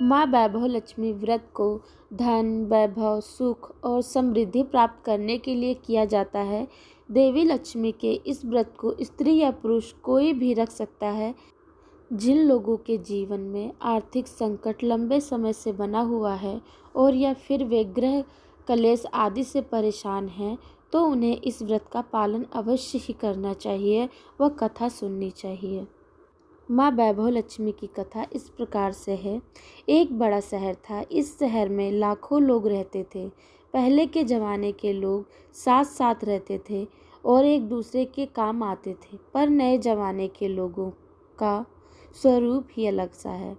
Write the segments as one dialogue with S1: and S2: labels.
S1: माँ वैभव लक्ष्मी व्रत को धन, वैभव, सुख और समृद्धि प्राप्त करने के लिए किया जाता है। देवी लक्ष्मी के इस व्रत को स्त्री या पुरुष कोई भी रख सकता है। जिन लोगों के जीवन में आर्थिक संकट लंबे समय से बना हुआ है और या फिर वे गृह कलेश आदि से परेशान हैं, तो उन्हें इस व्रत का पालन अवश्य ही करना चाहिए व कथा सुननी चाहिए। माँ वैभव लक्ष्मी की कथा इस प्रकार से है। एक बड़ा शहर था। इस शहर में लाखों लोग रहते थे। पहले के ज़माने के लोग साथ साथ रहते थे और एक दूसरे के काम आते थे, पर नए ज़माने के लोगों का स्वरूप ही अलग सा है।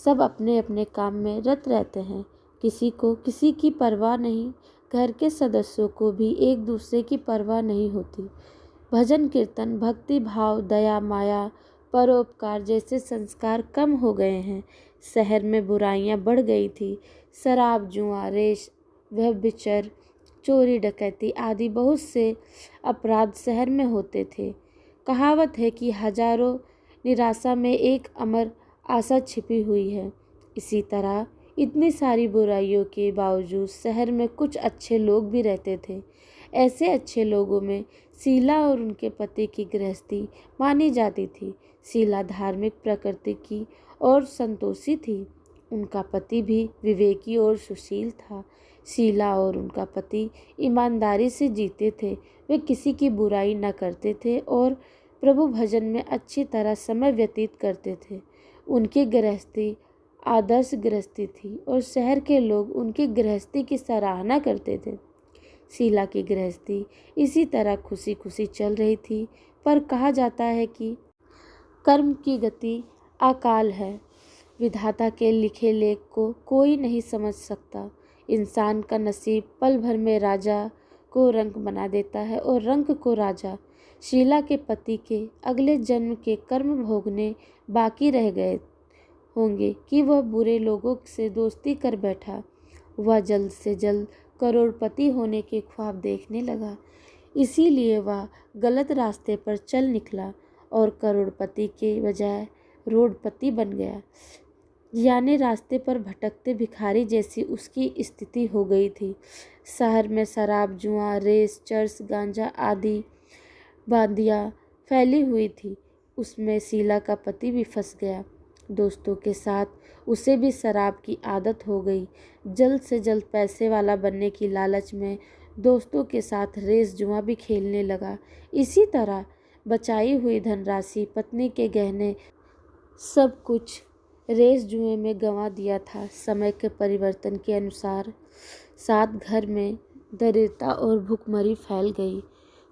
S1: सब अपने अपने काम में रत रहते हैं। किसी को किसी की परवाह नहीं। घर के सदस्यों को भी एक दूसरे की परवाह नहीं होती। भजन कीर्तन, भक्ति भाव, दया माया, परोपकार जैसे संस्कार कम हो गए हैं। शहर में बुराइयां बढ़ गई थी। शराब, जुआ, रेश, व्यभिचार, चोरी डकैती आदि बहुत से अपराध शहर में होते थे। कहावत है कि हजारों निराशा में एक अमर आशा छिपी हुई है। इसी तरह इतनी सारी बुराइयों के बावजूद शहर में कुछ अच्छे लोग भी रहते थे। ऐसे अच्छे लोगों में शीला और उनके पति की गृहस्थी मानी जाती थी। शीला धार्मिक प्रकृति की और संतोषी थी। उनका पति भी विवेकी और सुशील था। शीला और उनका पति ईमानदारी से जीते थे। वे किसी की बुराई न करते थे और प्रभु भजन में अच्छी तरह समय व्यतीत करते थे। उनकी गृहस्थी आदर्श गृहस्थी थी और शहर के लोग उनकी गृहस्थी की सराहना करते थे। शीला की गृहस्थी इसी तरह खुशी खुशी चल रही थी, पर कहा जाता है कि कर्म की गति अकाल है। विधाता के लिखे लेख को कोई नहीं समझ सकता। इंसान का नसीब पल भर में राजा को रंक बना देता है और रंक को राजा। शीला के पति के अगले जन्म के कर्म भोगने बाकी रह गए होंगे कि वह बुरे लोगों से दोस्ती कर बैठा। वह जल्द से जल्द करोड़पति होने के ख्वाब देखने लगा। इसीलिए वह गलत रास्ते पर चल निकला और करोड़पति के बजाय रोडपति बन गया। यानी रास्ते पर भटकते भिखारी जैसी उसकी स्थिति हो गई थी। शहर में शराब, जुआ, रेस, चर्स, गांजा आदि बादियाँ फैली हुई थी। उसमें शीला का पति भी फंस गया। दोस्तों के साथ उसे भी शराब की आदत हो गई। जल्द से जल्द पैसे वाला बनने की लालच में दोस्तों के साथ रेस, जुआ भी खेलने लगा। इसी तरह बचाई हुई धनराशि, पत्नी के गहने, सब कुछ रेस जुए में गंवा दिया था। समय के परिवर्तन के अनुसार साथ घर में दरिद्रता और भूखमरी फैल गई।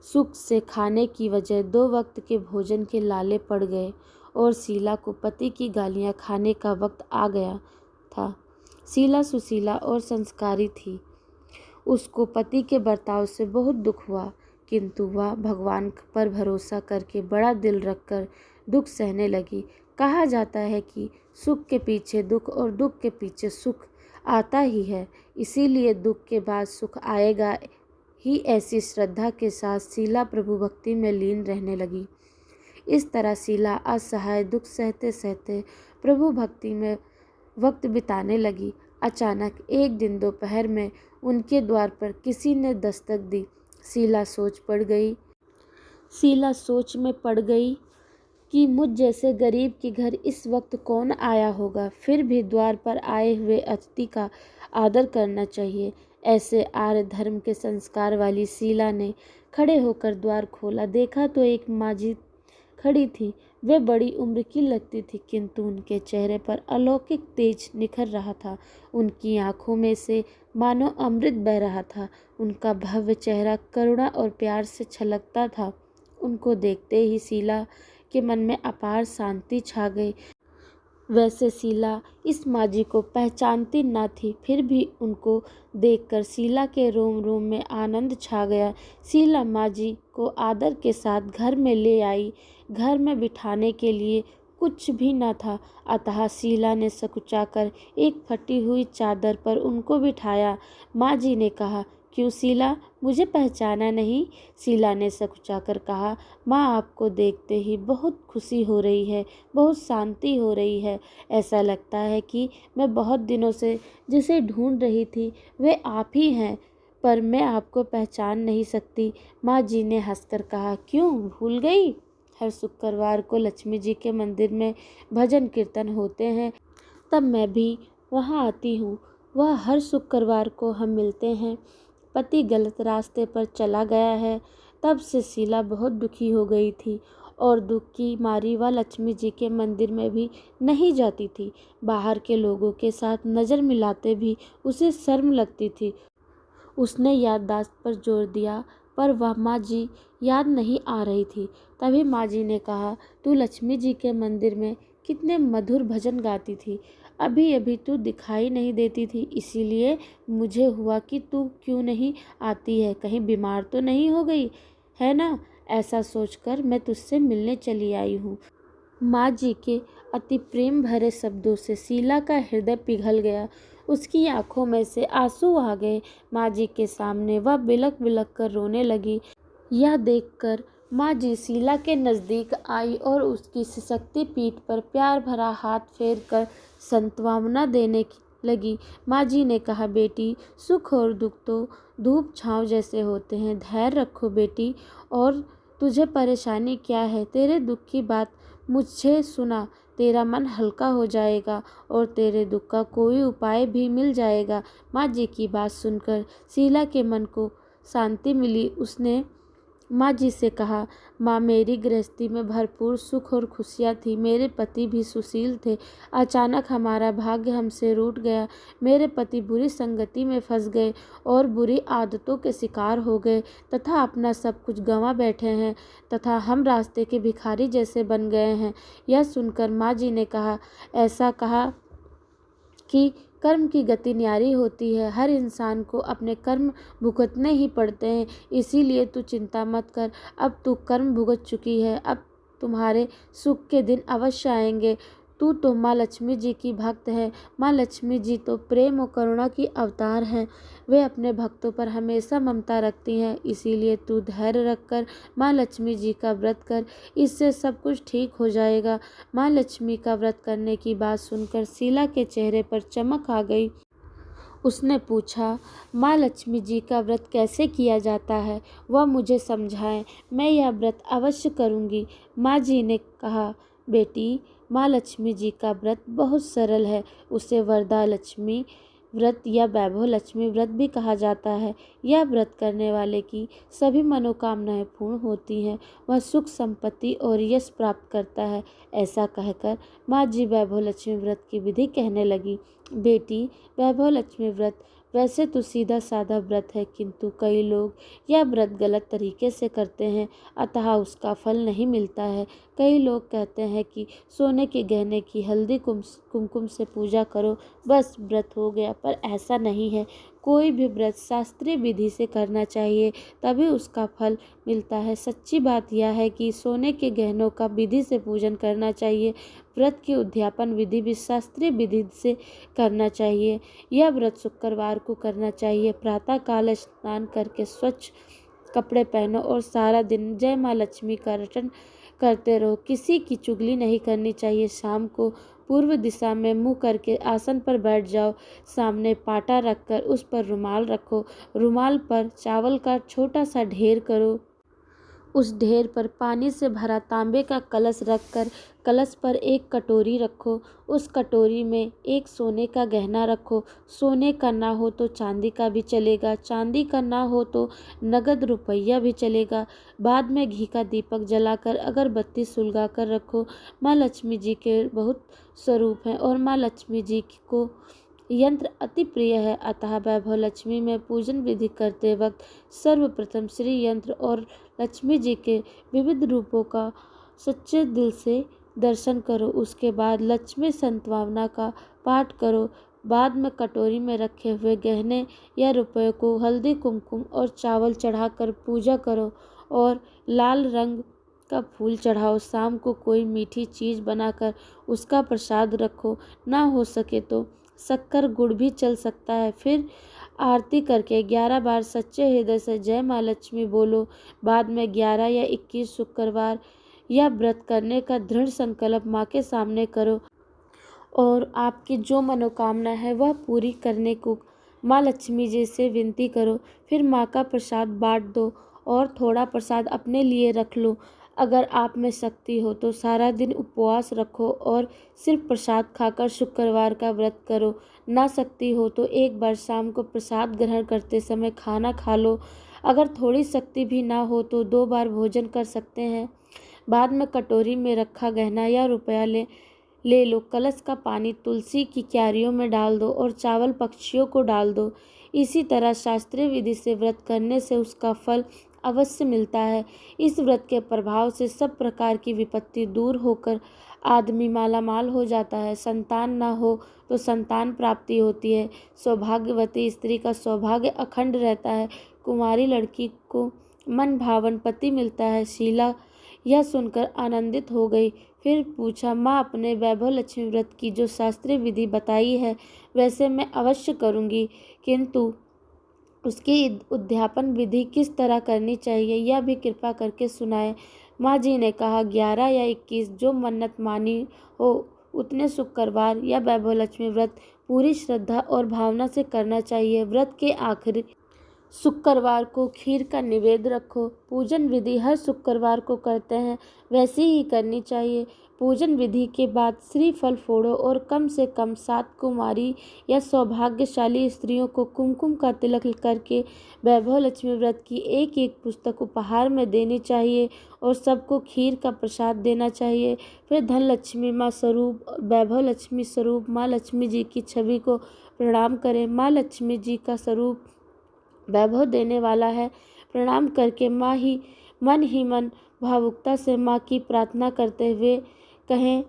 S1: सुख से खाने की वजह 2 वक्त के भोजन के लाले पड़ गए और शीला को पति की गालियां खाने का वक्त आ गया था। शीला सुशीला और संस्कारी थी। उसको पति के बर्ताव से बहुत दुख हुआ, किंतु वह भगवान पर भरोसा करके बड़ा दिल रखकर दुख सहने लगी। कहा जाता है कि सुख के पीछे दुख और दुख के पीछे सुख आता ही है, इसीलिए दुख के बाद सुख आएगा ही। ऐसी श्रद्धा के साथ शीला प्रभु भक्ति में लीन रहने लगी। इस तरह शीला असहाय दुख सहते सहते प्रभु भक्ति में वक्त बिताने लगी। अचानक एक दिन दोपहर में उनके द्वार पर किसी ने दस्तक दी। शीला सोच में पड़ गई कि मुझ जैसे गरीब के घर इस वक्त कौन आया होगा। फिर भी द्वार पर आए हुए अतिथि का आदर करना चाहिए। ऐसे आर्य धर्म के संस्कार वाली शीला ने खड़े होकर द्वार खोला। देखा तो एक माझी खड़ी थी। वे बड़ी उम्र की लगती थी, किंतु उनके चेहरे पर अलौकिक तेज निखर रहा था। उनकी आंखों में से मानो अमृत बह रहा था। उनका भव्य चेहरा करुणा और प्यार से छलकता था। उनको देखते ही शीला के मन में अपार शांति छा गई। वैसे शीला इस माजी को पहचानती न थी, फिर भी उनको देखकर शीला के रोम रोम में आनंद छा गया। शीला माजी को आदर के साथ घर में ले आई। घर में बिठाने के लिए कुछ भी न था, अतः शीला ने सकुचाकर एक फटी हुई चादर पर उनको बिठाया। माजी ने कहा, क्यों शीला, मुझे पहचाना नहीं? शीला ने सकुचाकर कहा। माँ, आपको देखते ही बहुत खुशी हो रही है, बहुत शांति हो रही है। ऐसा लगता है कि मैं बहुत दिनों से जिसे ढूंढ रही थी वे आप ही हैं, पर मैं आपको पहचान नहीं सकती। माँ जी ने हंसकर कहा। क्यों भूल गई? हर शुक्रवार को लक्ष्मी जी के मंदिर में भजन कीर्तन होते हैं, तब मैं भी वहाँ आती हूँ। वह हर शुक्रवार को हम मिलते हैं। पति गलत रास्ते पर चला गया है, तब से शीला बहुत दुखी हो गई थी और दुख की मारी वह लक्ष्मी जी के मंदिर में भी नहीं जाती थी। बाहर के लोगों के साथ नज़र मिलाते भी उसे शर्म लगती थी। उसने याददाश्त पर जोर दिया, पर वह माँ जी याद नहीं आ रही थी। तभी माँ जी ने कहा, तू लक्ष्मी जी के मंदिर में कितने मधुर भजन गाती थी, अभी अभी तू दिखाई नहीं देती थी, इसीलिए मुझे हुआ कि तू क्यों नहीं आती है, कहीं बीमार तो नहीं हो गई है ना? ऐसा सोचकर मैं तुझसे मिलने चली आई हूँ। माँ जी के अति प्रेम भरे शब्दों से शीला का हृदय पिघल गया। उसकी आंखों में से आंसू आ गए। माँ जी के सामने वह बिलक बिलक कर रोने लगी। यह देखकर माँ जी शीला के नज़दीक आई और उसकी सिसकती पीठ पर प्यार भरा हाथ फेर कर सांत्वना देने लगी। माँ जी ने कहा, बेटी, सुख और दुख तो धूप छाँव जैसे होते हैं। धैर्य रखो बेटी। और तुझे परेशानी क्या है? तेरे दुख की बात मुझसे सुना, तेरा मन हल्का हो जाएगा और तेरे दुख का कोई उपाय भी मिल जाएगा। माँ जी की बात सुनकर शीला के मन को शांति मिली। उसने माँ जी से कहा, माँ, मेरी गृहस्थी में भरपूर सुख और खुशियाँ थी। मेरे पति भी सुशील थे। अचानक हमारा भाग्य हमसे रूठ गया। मेरे पति बुरी संगति में फंस गए और बुरी आदतों के शिकार हो गए तथा अपना सब कुछ गंवा बैठे हैं तथा हम रास्ते के भिखारी जैसे बन गए हैं। यह सुनकर माँ जी ने कहा, ऐसा कहा कि कर्म की गति न्यारी होती है। हर इंसान को अपने कर्म भुगतने ही पड़ते हैं, इसीलिए तू चिंता मत कर। अब तू कर्म भुगत चुकी है, अब तुम्हारे सुख के दिन अवश्य आएंगे। तू तो माँ लक्ष्मी जी की भक्त है। माँ लक्ष्मी जी तो प्रेम और करुणा की अवतार हैं। वे अपने भक्तों पर हमेशा ममता रखती हैं, इसीलिए तू धैर्य रखकर माँ लक्ष्मी जी का व्रत कर, इससे सब कुछ ठीक हो जाएगा। माँ लक्ष्मी का व्रत करने की बात सुनकर शीला के चेहरे पर चमक आ गई। उसने पूछा, माँ लक्ष्मी जी का व्रत कैसे किया जाता है? वह मुझे समझाएं, मैं यह व्रत अवश्य करूँगी। माँ जी ने कहा, बेटी, माँ लक्ष्मी जी का व्रत बहुत सरल है। उसे वरदा लक्ष्मी व्रत या वैभव लक्ष्मी व्रत भी कहा जाता है। यह व्रत करने वाले की सभी मनोकामनाएं पूर्ण होती हैं। वह सुख, संपत्ति और यश प्राप्त करता है। ऐसा कहकर माँ जी वैभव लक्ष्मी व्रत की विधि कहने लगी। बेटी, वैभव लक्ष्मी व्रत वैसे तो सीधा साधा व्रत है, किंतु कई लोग यह व्रत गलत तरीके से करते हैं, अतः उसका फल नहीं मिलता है। कई लोग कहते हैं कि सोने के गहने की हल्दी कुमकुम से पूजा करो, बस व्रत हो गया, पर ऐसा नहीं है। कोई भी व्रत शास्त्रीय विधि से करना चाहिए, तभी उसका फल मिलता है। सच्ची बात यह है कि सोने के गहनों का विधि से पूजन करना चाहिए। व्रत की उद्यापन विधि भी शास्त्रीय विधि से करना चाहिए। यह व्रत शुक्रवार को करना चाहिए। प्रातः काल स्नान करके स्वच्छ कपड़े पहनो और सारा दिन जय माँ लक्ष्मी का रटन करते रहो। किसी की चुगली नहीं करनी चाहिए। शाम को पूर्व दिशा में मुंह करके आसन पर बैठ जाओ। सामने पाटा रखकर उस पर रुमाल रखो। रुमाल पर चावल का छोटा सा ढेर करो। उस ढेर पर पानी से भरा तांबे का कलश रखकर कलश पर एक कटोरी रखो। उस कटोरी में एक सोने का गहना रखो। सोने का ना हो तो चांदी का भी चलेगा, चांदी का ना हो तो नगद रुपया भी चलेगा। बाद में घी का दीपक जलाकर अगरबत्ती सुलगा कर रखो। माँ लक्ष्मी जी के बहुत स्वरूप हैं और माँ लक्ष्मी जी को यंत्र अति प्रिय है, अतः वैभव लक्ष्मी में पूजन विधि करते वक्त सर्वप्रथम श्री यंत्र और लक्ष्मी जी के विविध रूपों का सच्चे दिल से दर्शन करो। उसके बाद लक्ष्मी सांत्वना का पाठ करो। बाद में कटोरी में रखे हुए गहने या रुपये को हल्दी, कुमकुम और चावल चढ़ाकर पूजा करो और लाल रंग का फूल चढ़ाओ। शाम को कोई मीठी चीज़ बनाकर उसका प्रसाद रखो। ना हो सके तो शक्कर गुड़ भी चल सकता है। फिर आरती करके 11 बार सच्चे हृदय से जय माँ लक्ष्मी बोलो। बाद में 11 या 21 शुक्रवार या व्रत करने का दृढ़ संकल्प माँ के सामने करो और आपकी जो मनोकामना है वह पूरी करने को माँ लक्ष्मी जी से विनती करो। फिर माँ का प्रसाद बांट दो और थोड़ा प्रसाद अपने लिए रख लो। अगर आप में शक्ति हो तो सारा दिन उपवास रखो और सिर्फ प्रसाद खाकर शुक्रवार का व्रत करो। ना शक्ति हो तो एक बार शाम को प्रसाद ग्रहण करते समय खाना खा लो। अगर थोड़ी शक्ति भी ना हो तो 2 बार भोजन कर सकते हैं। बाद में कटोरी में रखा गहना या रुपया ले लो। कलश का पानी तुलसी की क्यारियों में डाल दो और चावल पक्षियों को डाल दो। इसी तरह शास्त्रीय विधि से व्रत करने से उसका फल अवश्य मिलता है। इस व्रत के प्रभाव से सब प्रकार की विपत्ति दूर होकर आदमी मालामाल हो जाता है। संतान ना हो तो संतान प्राप्ति होती है। सौभाग्यवती स्त्री का सौभाग्य अखंड रहता है। कुंवारी लड़की को मन भावन पति मिलता है। शीला यह सुनकर आनंदित हो गई। फिर पूछा, माँ अपने वैभव लक्ष्मी व्रत की जो शास्त्रीय विधि बताई है वैसे मैं अवश्य करूँगी, किंतु उसकी उद्यापन विधि किस तरह करनी चाहिए यह भी कृपा करके सुनाए। माँ जी ने कहा, 11 या 21 जो मन्नत मानी हो उतने शुक्रवार या वैभव लक्ष्मी व्रत पूरी श्रद्धा और भावना से करना चाहिए। व्रत के आखिरी शुक्रवार को खीर का निवेद्य रखो। पूजन विधि हर शुक्रवार को करते हैं वैसी ही करनी चाहिए। पूजन विधि के बाद श्रीफल फोड़ो और कम से कम 7 कुमारी या सौभाग्यशाली स्त्रियों को कुमकुम का तिलक करके वैभव लक्ष्मी व्रत की एक एक पुस्तक उपहार में देनी चाहिए और सबको खीर का प्रसाद देना चाहिए। फिर धन लक्ष्मी माँ स्वरूप वैभव लक्ष्मी स्वरूप माँ लक्ष्मी जी की छवि को प्रणाम करें। माँ लक्ष्मी जी का स्वरूप वैभव देने वाला है। प्रणाम करके ही मन भावुकता से माँ की प्रार्थना करते हुए कहें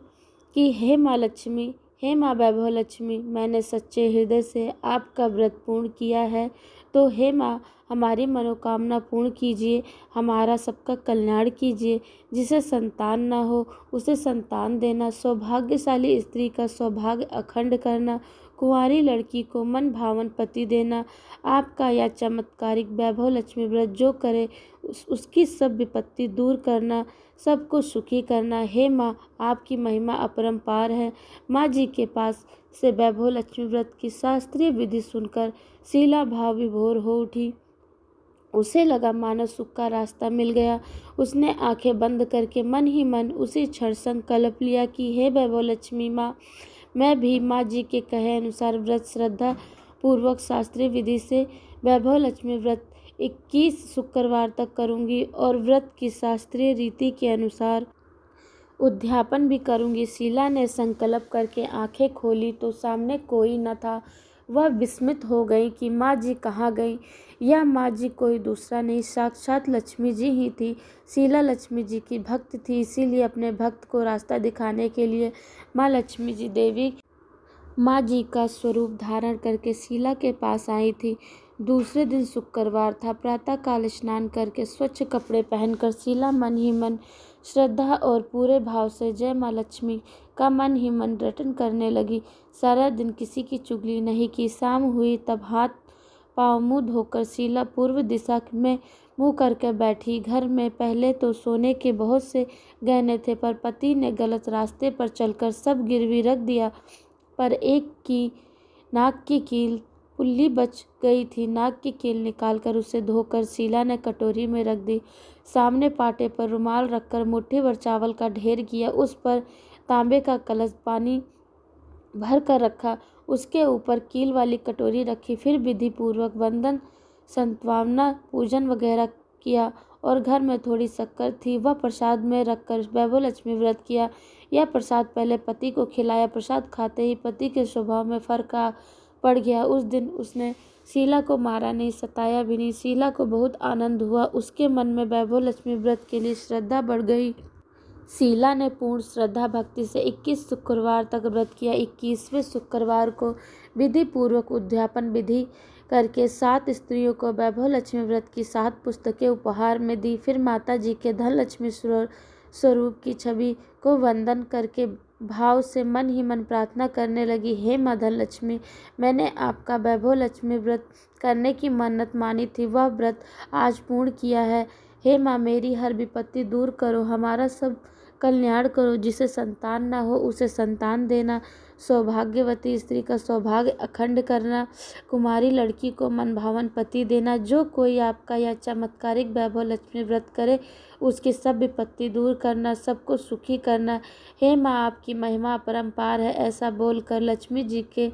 S1: कि हे माँ लक्ष्मी, हे माँ वैभव लक्ष्मी, मैंने सच्चे हृदय से आपका व्रत पूर्ण किया है, तो हे माँ हमारी मनोकामना पूर्ण कीजिए, हमारा सबका कल्याण कीजिए। जिसे संतान न हो उसे संतान देना, सौभाग्यशाली स्त्री का सौभाग्य अखंड करना, कुंवारी लड़की को मन भावन पति देना। आपका यह चमत्कारिक वैभव लक्ष्मी व्रत जो करे उसकी सब विपत्ति दूर करना, सबको सुखी करना। हे माँ आपकी महिमा अपरंपार है। माँ जी के पास से वैभव लक्ष्मी व्रत की शास्त्रीय विधि सुनकर शीला भाव विभोर हो उठी। उसे लगा मानो सुख का रास्ता मिल गया। उसने आंखें बंद करके मन ही मन उसी क्षण संकल्प लिया कि हे वैभव लक्ष्मी माँ, मैं भी माँ जी के कहे अनुसार व्रत श्रद्धा पूर्वक शास्त्रीय विधि से वैभव लक्ष्मी व्रत 21 शुक्रवार तक करूँगी और व्रत की शास्त्रीय रीति के अनुसार उद्यापन भी करूँगी। शीला ने संकल्प करके आंखें खोली तो सामने कोई न था। वह विस्मित हो गई कि माँ जी कहाँ गई। यह माँ जी कोई दूसरा नहीं, साक्षात लक्ष्मी जी ही थी। शीला लक्ष्मी जी की भक्त थी, इसीलिए अपने भक्त को रास्ता दिखाने के लिए माँ लक्ष्मी जी देवी माँ जी का स्वरूप धारण करके शीला के पास आई थी। दूसरे दिन शुक्रवार था। प्रातःकाल स्नान करके स्वच्छ कपड़े पहनकर शीला मन ही मन श्रद्धा और पूरे भाव से जय माँ लक्ष्मी का मन ही मन रटन करने लगी। सारा दिन किसी की चुगली नहीं की। शाम हुई तब हाथ पाँव मुँह धोकर शीला पूर्व दिशा में मुँह करके बैठी। घर में पहले तो सोने के बहुत से गहने थे, पर पति ने गलत रास्ते पर चलकर सब गिरवी रख दिया। पर एक की नाक की कील पुल्ली बच गई थी। नाक की कील निकालकर उसे धोकर शीला ने कटोरी में रख दी। सामने पाटे पर रुमाल रखकर मुट्ठी भर चावल का ढेर किया। उस पर तांबे का कलश पानी भर कर रखा। उसके ऊपर कील वाली कटोरी रखी। फिर विधि पूर्वक वंदन संतवावना पूजन वगैरह किया और घर में थोड़ी शक्कर थी वह प्रसाद में रखकर वैभव लक्ष्मी व्रत किया। यह प्रसाद पहले पति को खिलाया। प्रसाद खाते ही पति के स्वभाव में फर्क पड़ गया। उस दिन उसने शीला को मारा नहीं, सताया भी नहीं। शीला को बहुत आनंद हुआ। उसके मन में वैभव लक्ष्मी व्रत के लिए श्रद्धा बढ़ गई। शीला ने पूर्ण श्रद्धा भक्ति से 21 शुक्रवार तक व्रत किया। 21वें शुक्रवार को विधि पूर्वक उद्यापन विधि करके 7 स्त्रियों को वैभव लक्ष्मी व्रत की 7 पुस्तकें उपहार में दी। फिर माता जी के धन लक्ष्मी स्वरूप की छवि को वंदन करके भाव से मन ही मन प्रार्थना करने लगी, हे माँ धनलक्ष्मी, मैंने आपका वैभव लक्ष्मी व्रत करने की मन्नत मानी थी, वह व्रत आज पूर्ण किया है। हे माँ, मेरी हर विपत्ति दूर करो, हमारा सब कल्याण करो। जिसे संतान ना हो उसे संतान देना, सौभाग्यवती स्त्री का सौभाग्य अखंड करना, कुमारी लड़की को मनभावन पति देना। जो कोई आपका यह चमत्कारिक वैभव लक्ष्मी व्रत करे उसकी सब विपत्ति दूर करना, सबको सुखी करना। हे माँ, आपकी महिमा अपरंपार है। ऐसा बोलकर लक्ष्मी जी के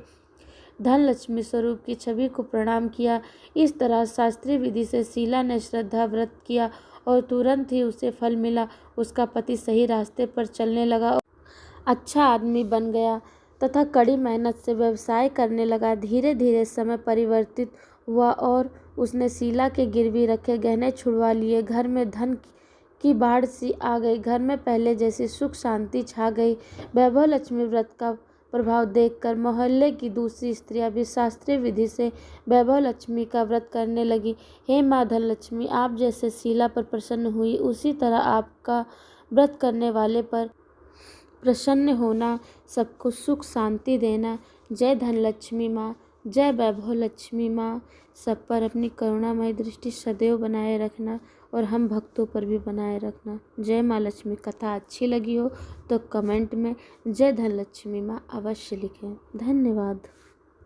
S1: धन लक्ष्मी स्वरूप की छवि को प्रणाम किया। इस तरह शास्त्रीय विधि से शीला ने श्रद्धा व्रत किया और तुरंत ही उसे फल मिला। उसका पति सही रास्ते पर चलने लगा और अच्छा आदमी बन गया तथा कड़ी मेहनत से व्यवसाय करने लगा। धीरे धीरे समय परिवर्तित हुआ और उसने शीला के गिरवी रखे गहने छुड़वा लिए। घर में धन की बाढ़ सी आ गई। घर में पहले जैसी सुख शांति छा गई। वैभव लक्ष्मी व्रत का प्रभाव देखकर मोहल्ले की दूसरी स्त्रियां भी शास्त्रीय विधि से वैभव लक्ष्मी का व्रत करने लगी। हे माँ धनलक्ष्मी, आप जैसे शीला पर प्रसन्न हुई उसी तरह आपका व्रत करने वाले पर प्रसन्न होना, सबको सुख शांति देना। जय धनलक्ष्मी माँ, जय वैभव लक्ष्मी माँ। सब पर अपनी करुणामय दृष्टि सदैव बनाए रखना और हम भक्तों पर भी बनाए रखना। जय माँ लक्ष्मी। कथा अच्छी लगी हो तो कमेंट में जय धनलक्ष्मी माँ अवश्य लिखें। धन्यवाद।